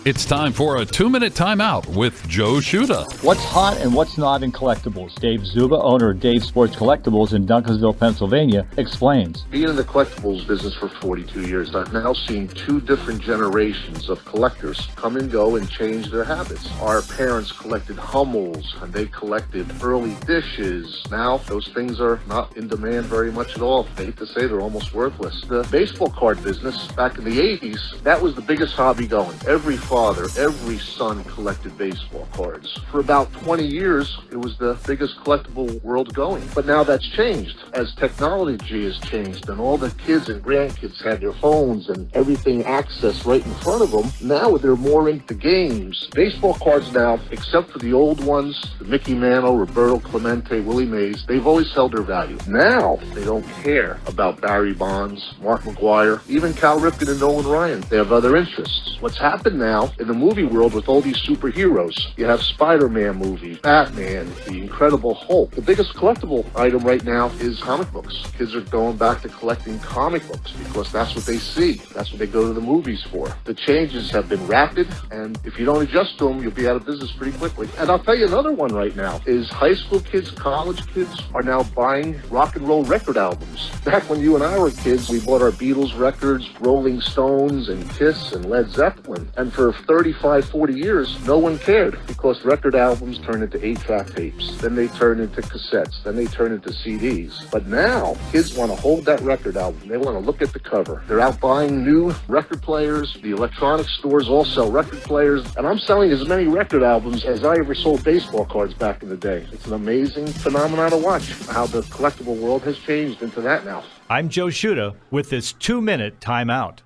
It's time for a 2-minute timeout with Joe Czuba. What's hot and what's not in collectibles? Dave Czuba, owner of Dave Sports Collectibles in Duncansville, Pennsylvania, explains. Being in the collectibles business for 42 years, I've now seen two different generations of collectors come and go and change their habits. Our parents collected Hummels, and they collected early dishes. Now, those things are not in demand very much at all. I hate to say they're almost worthless. The baseball card business, back in the 80s, that was the biggest hobby going. Every father, every son collected baseball cards. For about 20 years, it was the biggest collectible world going. But now that's changed. As technology has changed and all the kids and grandkids have their phones and everything accessed right in front of them, now they're more into games. Baseball cards now, except for the old ones, the Mickey Mantle, Roberto Clemente, Willie Mays, they've always held their value. Now, they don't care about Barry Bonds, Mark McGwire, even Cal Ripken and Nolan Ryan. They have other interests. What's happened now in the movie world with all these superheroes, you have Spider-Man movie, Batman, the Incredible Hulk. The biggest collectible item right now is comic books. Kids are going back to collecting comic books because that's what they see. That's what they go to the movies for. The changes have been rapid, and if you don't adjust to them, you'll be out of business pretty quickly. And I'll tell you another one right now is high school kids, college kids are now buying rock and roll record albums. Back when you and I were kids, we bought our Beatles records, Rolling Stones, and Kiss, and Led Zeppelin. And for 35, 40 years, no one cared because record albums turned into 8-track tapes. Then they turned into cassettes. Then they turned into CDs. But now, kids want to hold that record album. They want to look at the cover. They're out buying new record players. The electronic stores all sell record players. And I'm selling as many record albums as I ever sold baseball cards back in the day. It's an amazing phenomenon to watch how the collectible world has changed into that now. I'm Joe Czuba with this 2-minute timeout.